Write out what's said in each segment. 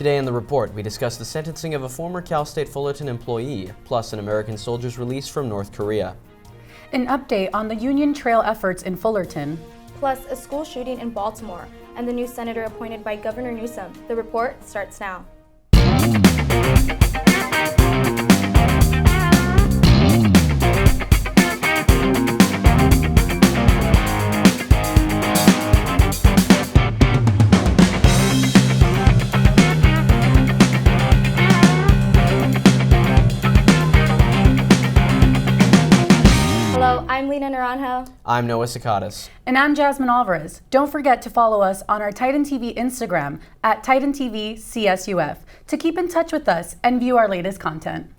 Today in the report, we discuss the sentencing of a former Cal State Fullerton employee, plus an American soldier's release from North Korea. An update on the Union Trail efforts in Fullerton. Plus a school shooting in Baltimore and the new senator appointed by Governor Newsom. The report starts now. Hello, I'm Lena Naranjo. I'm Noah Sakadas. And I'm Jasmine Alvarez. Don't forget to follow us on our Titan TV Instagram at Titan TV CSUF to keep in touch with us and view our latest content.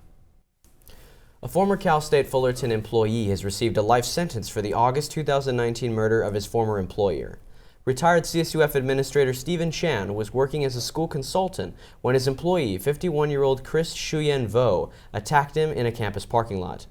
A former Cal State Fullerton employee has received a life sentence for the August 2019 murder of his former employer. Retired CSUF Administrator Stephen Chan was working as a school consultant when his employee, 51-year-old Chris Shuyen Vo, attacked him in a campus parking lot.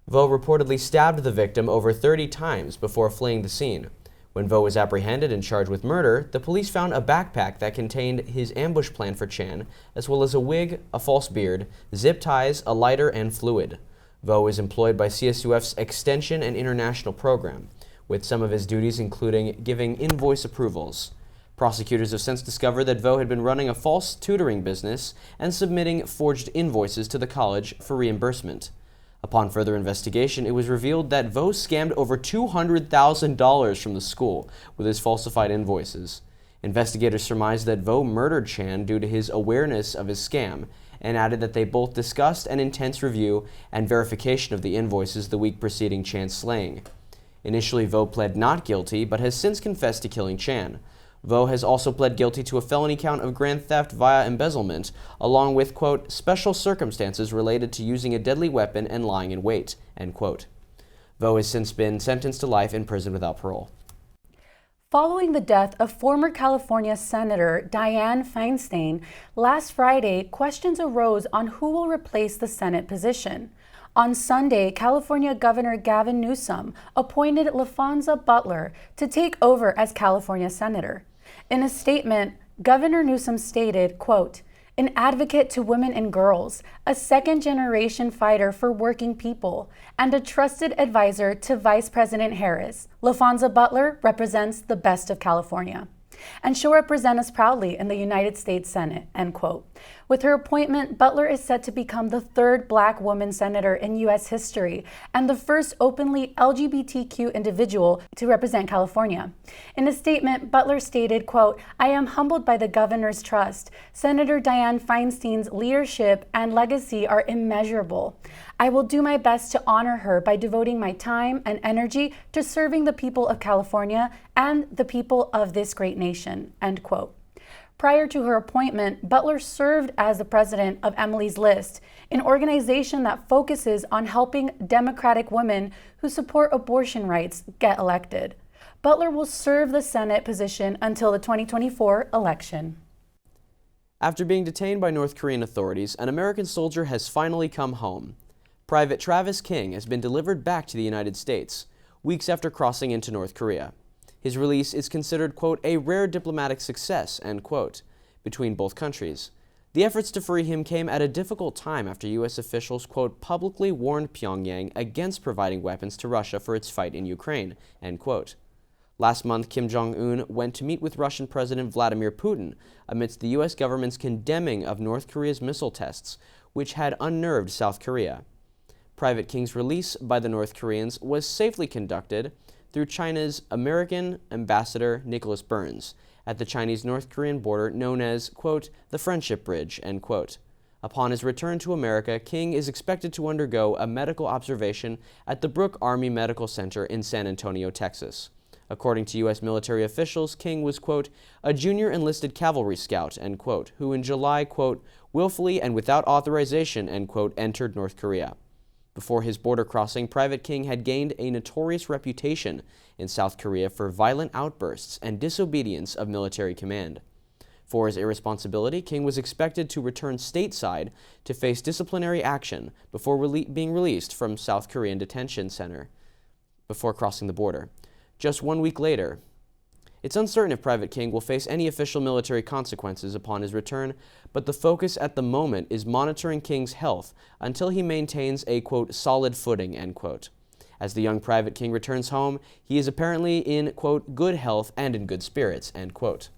Vo reportedly stabbed the victim over 30 times before fleeing the scene. When Vo was apprehended and charged with murder, the police found a backpack that contained his ambush plan for Chan, as well as a wig, a false beard, zip ties, a lighter, and fluid. Vo is employed by CSUF's Extension and International Program, with some of his duties including giving invoice approvals. Prosecutors have since discovered that Vo had been running a false tutoring business and submitting forged invoices to the college for reimbursement. Upon further investigation, it was revealed that Vo scammed over $200,000 from the school with his falsified invoices. Investigators surmised that Vo murdered Chan due to his awareness of his scam, and added that they both discussed an intense review and verification of the invoices the week preceding Chan's slaying. Initially, Vo pled not guilty, but has since confessed to killing Chan. Vo has also pled guilty to a felony count of grand theft via embezzlement, along with, quote, special circumstances related to using a deadly weapon and lying in wait, end quote. Vo has since been sentenced to life in prison without parole. Following the death of former California Senator Dianne Feinstein, last Friday, questions arose on who will replace the Senate position. On Sunday, California Governor Gavin Newsom appointed LaFonza Butler to take over as California Senator. In a statement, Governor Newsom stated, quote, an advocate to women and girls, a second-generation fighter for working people, and a trusted advisor to Vice President Harris, LaFonza Butler represents the best of California. And she'll represent us proudly in the United States Senate, end quote. With her appointment, Butler is set to become the third Black woman senator in U.S. history and the first openly LGBTQ individual to represent California. In a statement, Butler stated, quote, I am humbled by the governor's trust. Senator Dianne Feinstein's leadership and legacy are immeasurable. I will do my best to honor her by devoting my time and energy to serving the people of California and the people of this great nation, end quote. Prior to her appointment, Butler served as the president of Emily's List, an organization that focuses on helping Democratic women who support abortion rights get elected. Butler will serve the Senate position until the 2024 election. After being detained by North Korean authorities, an American soldier has finally come home. Private Travis King has been delivered back to the United States, weeks after crossing into North Korea. His release is considered, quote, a rare diplomatic success, end quote, between both countries. The efforts to free him came at a difficult time after U.S. officials, quote, publicly warned Pyongyang against providing weapons to Russia for its fight in Ukraine, end quote. Last month, Kim Jong-un went to meet with Russian President Vladimir Putin amidst the U.S. government's condemning of North Korea's missile tests, which had unnerved South Korea. Private King's release by the North Koreans was safely conducted through China's American ambassador Nicholas Burns at the Chinese-North Korean border known as, quote, the Friendship Bridge, end quote. Upon his return to America, King is expected to undergo a medical observation at the Brooke Army Medical Center in San Antonio, Texas. According to U.S. military officials, King was, quote, a junior enlisted cavalry scout, end quote, who in July, quote, willfully and without authorization, end quote, entered North Korea. Before his border crossing, Private King had gained a notorious reputation in South Korea for violent outbursts and disobedience of military command. For his irresponsibility, King was expected to return stateside to face disciplinary action before being released from South Korean detention center before crossing the border. Just 1 week later, It's uncertain if Private King will face any official military consequences upon his return, but the focus at the moment is monitoring King's health until he maintains a, quote, solid footing, end quote. As the young Private King returns home, he is apparently in, quote, good health and in good spirits, end quote.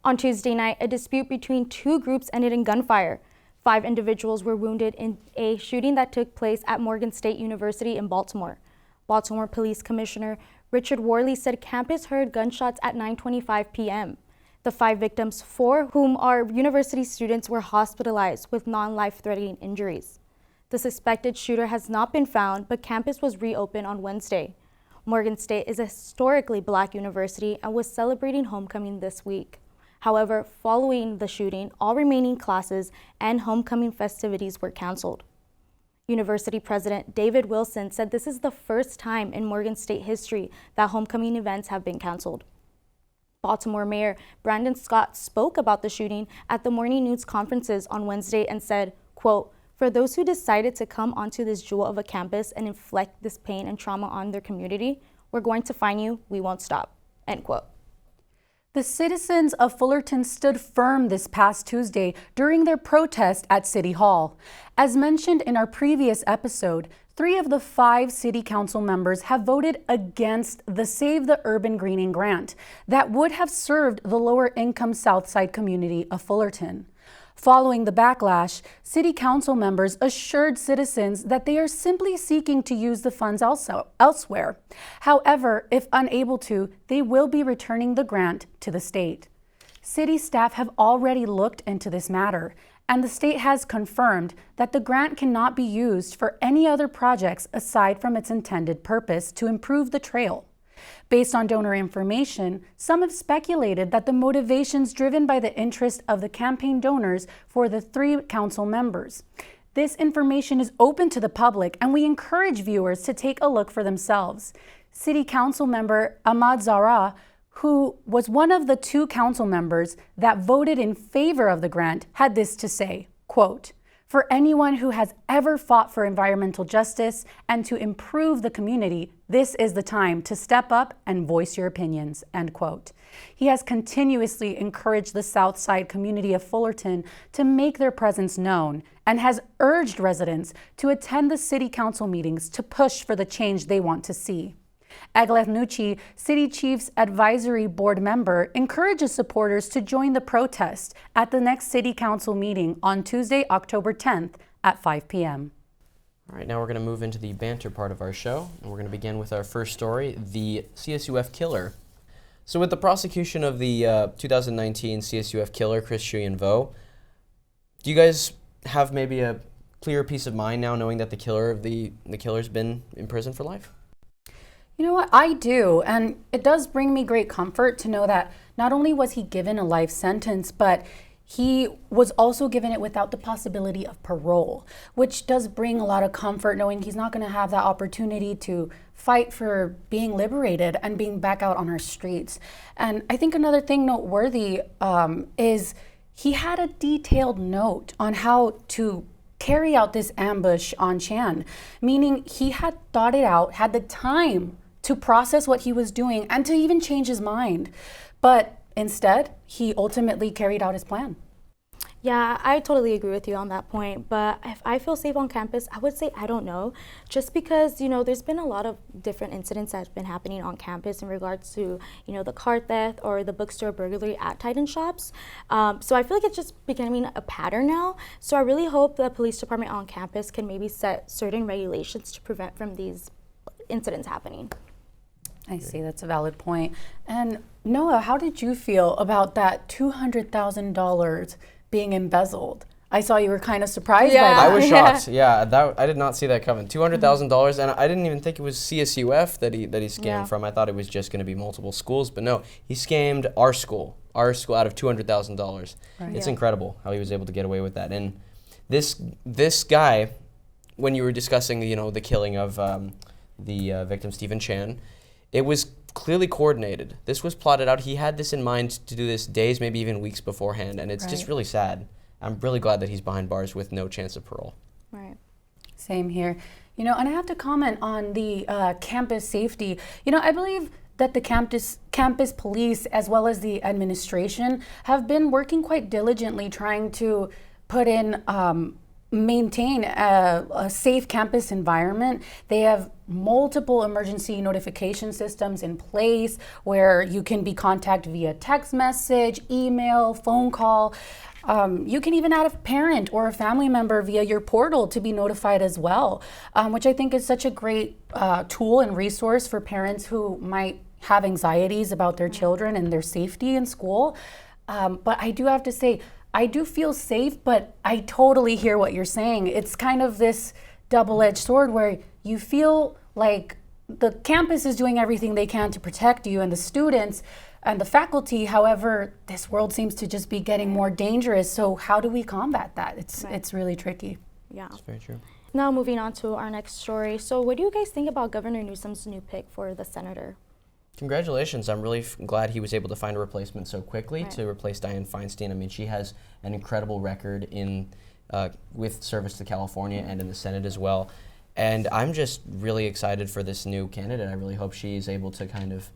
On Tuesday night, a dispute between two groups ended in gunfire. 5 individuals were wounded in a shooting that took place at Morgan State University in Baltimore. Baltimore Police Commissioner Richard Worley said campus heard gunshots at 9:25 p.m. The 5 victims, 4 whom are university students, were hospitalized with non-life-threatening injuries. The suspected shooter has not been found, but campus was reopened on Wednesday. Morgan State is a historically Black university and was celebrating homecoming this week. However, following the shooting, all remaining classes and homecoming festivities were canceled. University President David Wilson said this is the first time in Morgan State history that homecoming events have been canceled. Baltimore Mayor Brandon Scott spoke about the shooting at the morning news conferences on Wednesday and said, quote, "For those who decided to come onto this jewel of a campus and inflict this pain and trauma on their community, we're going to find you. We won't stop," end quote. The citizens of Fullerton stood firm this past Tuesday during their protest at City Hall. As mentioned in our previous episode, 3 of the 5 city council members have voted against the Save the Urban Greening grant that would have served the lower-income Southside community of Fullerton. Following the backlash, city council members assured citizens that they are simply seeking to use the funds elsewhere. However, if unable to, they will be returning the grant to the state. City staff have already looked into this matter, and the state has confirmed that the grant cannot be used for any other projects aside from its intended purpose to improve the trail. Based on donor information, some have speculated that the motivations driven by the interest of the campaign donors for the 3 council members. This information is open to the public, and we encourage viewers to take a look for themselves. City Council member Ahmad Zahra, who was one of the 2 council members that voted in favor of the grant, had this to say, quote, "For anyone who has ever fought for environmental justice and to improve the community, this is the time to step up and voice your opinions," end quote. He has continuously encouraged the Southside community of Fullerton to make their presence known and has urged residents to attend the city council meetings to push for the change they want to see. Aglet Nucci, City Chief's Advisory Board member, encourages supporters to join the protest at the next City Council meeting on Tuesday, October 10th at 5 p.m. All right, now we're going to move into the banter part of our show, and we're going to begin with our first story, the CSUF killer. So with the prosecution of the 2019 CSUF killer, Chris Chuyan-Vo, do you guys have maybe a clearer peace of mind now knowing that the killer's been in prison for life? You know what, I do, and it does bring me great comfort to know that not only was he given a life sentence, but he was also given it without the possibility of parole, which does bring a lot of comfort knowing he's not going to have that opportunity to fight for being liberated and being back out on our streets. And I think another thing noteworthy is he had a detailed note on how to carry out this ambush on Chan, meaning he had thought it out, had the time to process what he was doing and to even change his mind. But instead, he ultimately carried out his plan. Yeah, I totally agree with you on that point, but if I feel safe on campus, I would say I don't know, just because, you know, there's been a lot of different incidents that's been happening on campus in regards to, you know, the car theft or the bookstore burglary at Titan Shops. So I feel like it's just becoming a pattern now. So I really hope the police department on campus can maybe set certain regulations to prevent from these incidents happening. I see, that's a valid point. And Noah, how did you feel about that $200,000 being embezzled? I saw you were kind of surprised by that. I was shocked. Yeah, I did not see that coming. $200,000, and I didn't even think it was CSUF that he scammed from. I thought it was just going to be multiple schools, but no, he scammed our school out of $200,000. Right. It's incredible how he was able to get away with that. And this guy, when you were discussing, you know, the killing of the victim Stephen Chan, it was clearly coordinated. This was plotted out. He had this in mind to do this days, maybe even weeks beforehand, and it's just really sad. I'm really glad that he's behind bars with no chance of parole. Right. Same here. You know, and I have to comment on the campus safety. You know, I believe that the campus police, as well as the administration, have been working quite diligently trying to put in maintain a safe campus environment. They have multiple emergency notification systems in place where you can be contacted via text message, email, phone call. You can even add a parent or a family member via your portal to be notified as well, which I think is such a great tool and resource for parents who might have anxieties about their children and their safety in school. But I do have to say, I do feel safe, but I totally hear what you're saying. It's kind of this double-edged sword where you feel like the campus is doing everything they can to protect you and the students and the faculty. However, this world seems to just be getting more dangerous. So how do we combat that? It's really tricky. Yeah. That's very true. Now moving on to our next story. So what do you guys think about Governor Newsom's new pick for the senator? Congratulations. I'm really glad he was able to find a replacement so quickly to replace Dianne Feinstein. I mean, she has an incredible record in with service to California and in the Senate as well. And I'm just really excited for this new candidate. I really hope she is able to kind of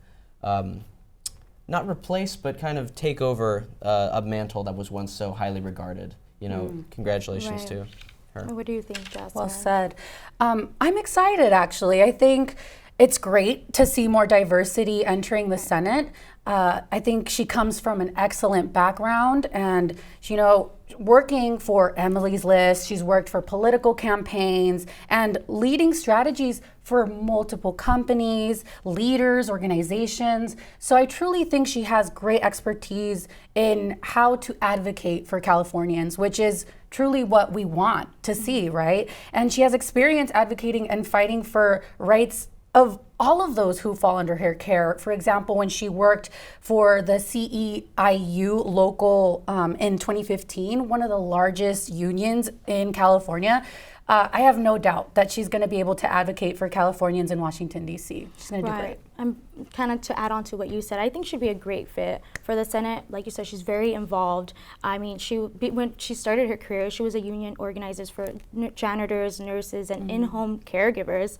not replace, but kind of take over a mantle that was once so highly regarded. You know, congratulations to her. What do you think, Jasmine? Well said. I'm excited, actually. I think it's great to see more diversity entering the Senate. I think she comes from an excellent background and, you know, working for Emily's List, she's worked for political campaigns and leading strategies for multiple companies, leaders, organizations. So I truly think she has great expertise in how to advocate for Californians, which is truly what we want to see, right? And she has experience advocating and fighting for rights of all of those who fall under her care. For example, when she worked for the CEIU local in 2015, one of the largest unions in California, I have no doubt that she's going to be able to advocate for Californians in Washington, D.C. She's going to do great. I'm kind of to add on to what you said. I think she'd be a great fit for the Senate. Like you said, she's very involved. I mean, when she started her career, she was a union organizer for janitors, nurses, and in-home caregivers.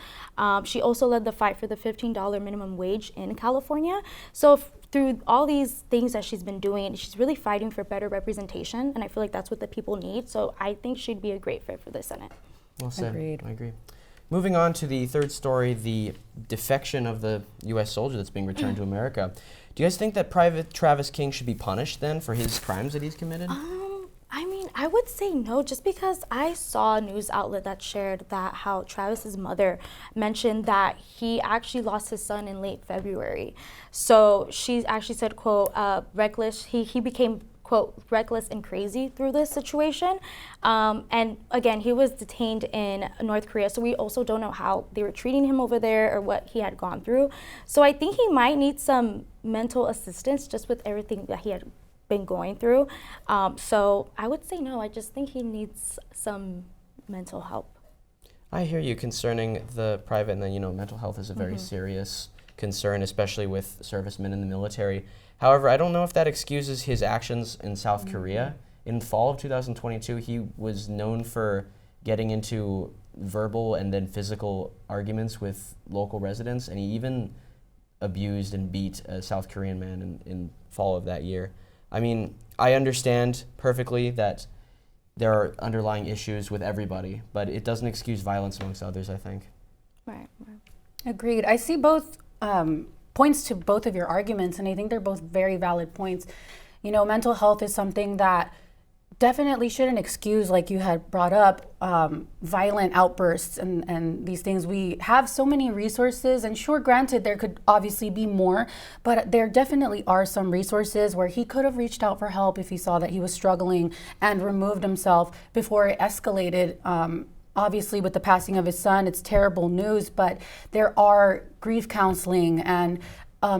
She also led the fight for the $15 minimum wage in California. So through all these things that she's been doing, she's really fighting for better representation, and I feel like that's what the people need. So I think she'd be a great fit for the Senate. Well said. Agreed. I agree. Moving on to the third story, the defection of the U.S. soldier that's being returned to America. Do you guys think that Private Travis King should be punished then for his crimes that he's committed? I mean, I would say no, just because I saw a news outlet that shared that how Travis's mother mentioned that he actually lost his son in late February. So she actually said, quote, reckless, he became, quote, reckless and crazy through this situation. And again, he was detained in North Korea, so we also don't know how they were treating him over there or what he had gone through. So I think he might need some mental assistance just with everything that he had been going through. So I would say no, I just think he needs some mental help. I hear you concerning the private, and then, you know, mental health is a very serious concern, especially with servicemen in the military. However, I don't know if that excuses his actions in South Korea. In fall of 2022, he was known for getting into verbal and then physical arguments with local residents, and he even abused and beat a South Korean man in fall of that year. I mean, I understand perfectly that there are underlying issues with everybody, but it doesn't excuse violence amongst others, I think. Right. Agreed. I see both points to both of your arguments, and I think they're both very valid points. You know, mental health is something that definitely shouldn't excuse, like you had brought up, violent outbursts and these things. We have so many resources, and sure, granted, there could obviously be more, but there definitely are some resources where he could have reached out for help if he saw that he was struggling and removed himself before it escalated. Obviously, with the passing of his son, it's terrible news, but there are grief counseling and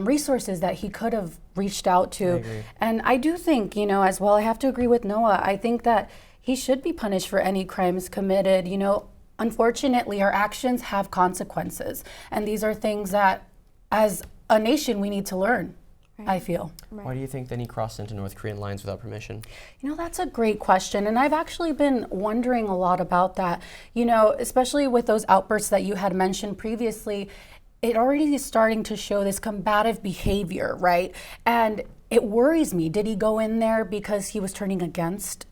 resources that he could have reached out to. And I do think, you know, as well, I have to agree with Noah. I think that he should be punished for any crimes committed. You know, unfortunately, our actions have consequences. And these are things that, as a nation, we need to learn, I feel. Why do you think then he crossed into North Korean lines without permission? You know, that's a great question. And I've actually been wondering a lot about that, you know, especially with those outbursts that you had mentioned previously. it already is starting to show this combative behavior, right? And it worries me. Did he go in there because he was turning against,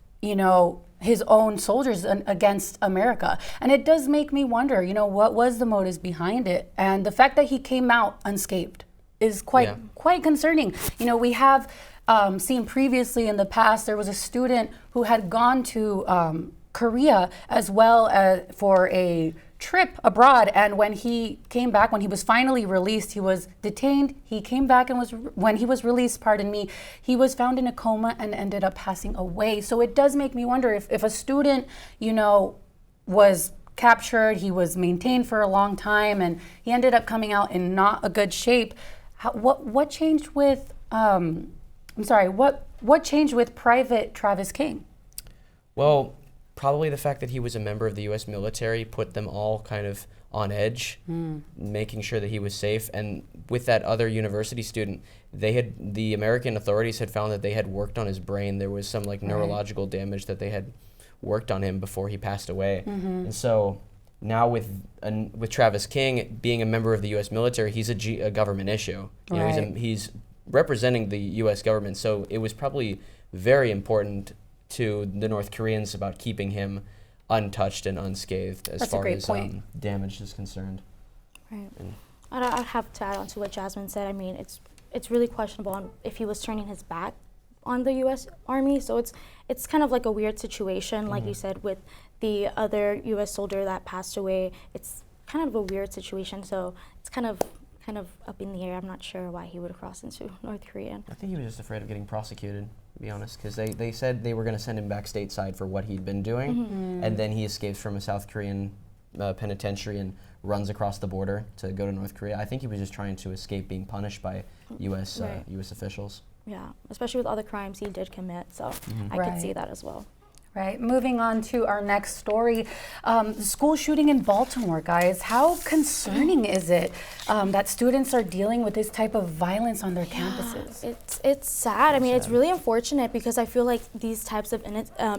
his own soldiers against America? And it does make me wonder, what was the motives behind it? And the fact that he came out unscathed is quite concerning. We have seen previously in the past, there was a student who had gone to Korea as well as for a trip abroad, and when he came back, when he was finally released, he was detained. He came back and when he was released, he was found in a coma and ended up passing away. So it does make me wonder if a student, was captured, he was maintained for a long time, and he ended up coming out in not a good shape. What changed with what changed with Private Travis King? Well, probably the fact that he was a member of the U.S. military put them all kind of on edge, making sure that he was safe. And with that other university student, the American authorities had found that they had worked on his brain. There was some neurological damage that they had worked on him before he passed away. And so now with Travis King being a member of the U.S. military, he's a government issue. He's representing the U.S. government. So it was probably very important to the North Koreans about keeping him untouched and unscathed as far as damage is concerned. Right. I'd have to add on to what Jasmine said. I mean, it's really questionable on if he was turning his back on the U.S. Army. So it's kind of like a weird situation, like you said, with the other U.S. soldier that passed away. It's kind of a weird situation. So it's kind of up in the air. I'm not sure why he would cross into North Korea. I think he was just afraid of getting prosecuted, to be honest, because they said they were going to send him back stateside for what he'd been doing, and then he escapes from a South Korean penitentiary and runs across the border to go to North Korea. I think he was just trying to escape being punished by U.S. Officials. Yeah, especially with other crimes he did commit, so I could see that as well. Right. Moving on to our next story, the school shooting in Baltimore, guys. How concerning is it that students are dealing with this type of violence on their campuses? It's sad. I mean, it's really unfortunate because I feel like these types of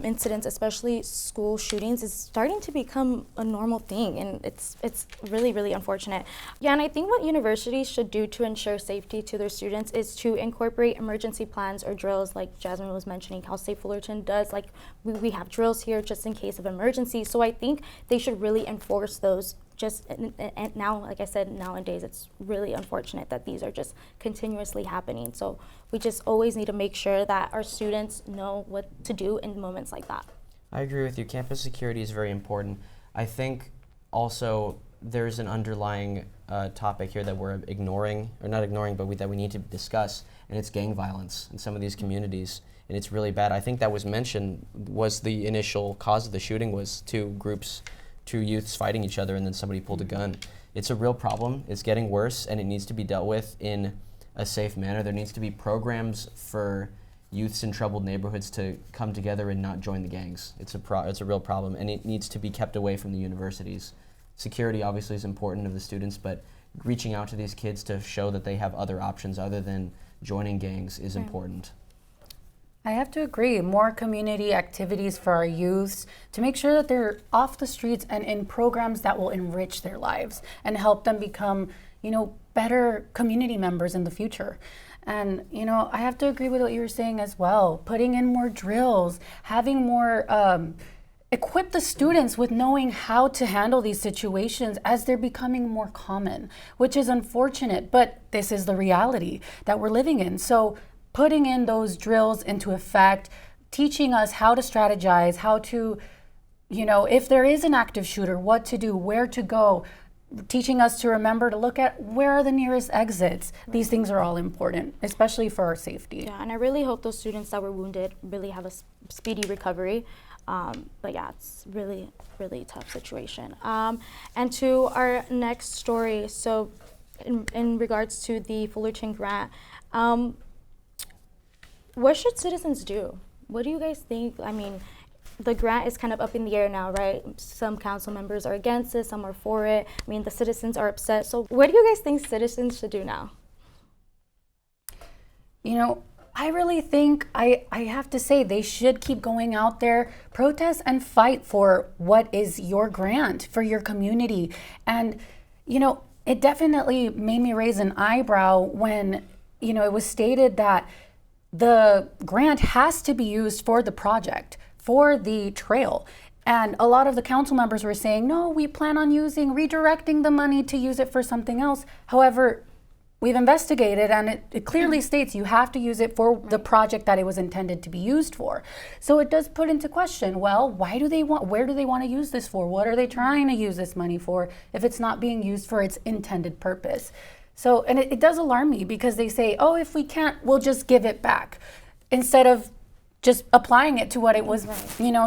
incidents, especially school shootings, is starting to become a normal thing, and it's really, really unfortunate. Yeah, and I think what universities should do to ensure safety to their students is to incorporate emergency plans or drills, like Jasmine was mentioning. Cal State Fullerton does. Like we have drills here just in case of emergency. So I think they should really enforce those. And now, like I said, nowadays it's really unfortunate that these are just continuously happening. So we just always need to make sure that our students know what to do in moments like that. I agree with you. Campus security is very important. I think also there's an underlying topic here that we're ignoring, or not ignoring, but that we need to discuss, and it's gang violence in some of these communities. And it's really bad. I think that was mentioned, was the initial cause of the shooting was two youths fighting each other, and then somebody pulled a gun. It's a real problem. It's getting worse, and it needs to be dealt with in a safe manner. There needs to be programs for youths in troubled neighborhoods to come together and not join the gangs. It's a real problem, and it needs to be kept away from the universities. Security obviously is important of the students, but reaching out to these kids to show that they have other options other than joining gangs is important. I have to agree. More community activities for our youths to make sure that they're off the streets and in programs that will enrich their lives and help them become, better community members in the future. And, I have to agree with what you were saying as well. Putting in more drills, having more, equip the students with knowing how to handle these situations as they're becoming more common, which is unfortunate, but this is the reality that we're living in. So putting in those drills into effect, teaching us how to strategize, how to, if there is an active shooter, what to do, where to go, teaching us to remember to look at where are the nearest exits. These things are all important, especially for our safety. Yeah, and I really hope those students that were wounded really have a speedy recovery. But yeah, it's really, really tough situation. And to our next story, so in regards to the Fullerton grant, what should citizens do? What do you guys think? I mean, the grant is kind of up in the air now, right? Some council members are against it, some are for it. I mean, the citizens are upset. So what do you guys think citizens should do now? I really think, I have to say, they should keep going out there, protest and fight for what is your grant for your community. And, It definitely made me raise an eyebrow when, it was stated that the grant has to be used for the project, for the trail. And a lot of the council members were saying, no, we plan on redirecting the money to use it for something else. However, we've investigated and it clearly states you have to use it for the project that it was intended to be used for. So it does put into question, well, where do they want to use this for? What are they trying to use this money for if it's not being used for its intended purpose? So, and it does alarm me because they say, oh, if we can't, we'll just give it back instead of just applying it to what it was,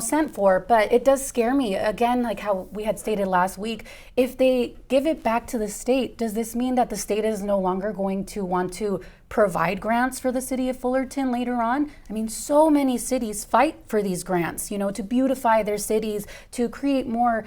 sent for. But it does scare me, again, like how we had stated last week, if they give it back to the state, does this mean that the state is no longer going to want to provide grants for the city of Fullerton later on? I mean, so many cities fight for these grants, to beautify their cities, to create more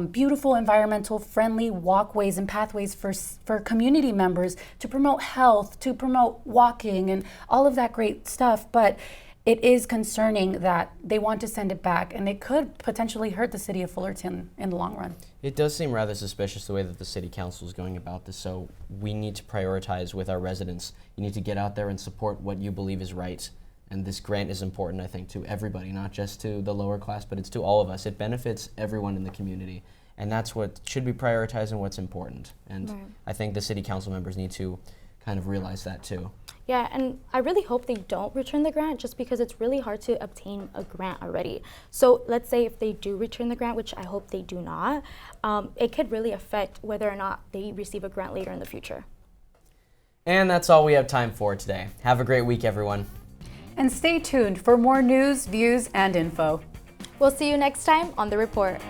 beautiful, environmental friendly walkways and pathways for community members, to promote health, to promote walking and all of that great stuff. But it is concerning that they want to send it back, and it could potentially hurt the city of Fullerton in the long run. It does seem rather suspicious the way that the city council is going about this, so we need to prioritize with our residents. You need to get out there and support what you believe is right, and this grant is important, I think, to everybody, not just to the lower class, but it's to all of us. It benefits everyone in the community, and that's what should be prioritized and what's important. And right. I think the city council members need to kind of realize that too. Yeah, and I really hope they don't return the grant just because it's really hard to obtain a grant already. So let's say if they do return the grant, which I hope they do not, it could really affect whether or not they receive a grant later in the future. And that's all we have time for today. Have a great week, everyone. And stay tuned for more news, views, and info. We'll see you next time on The Report.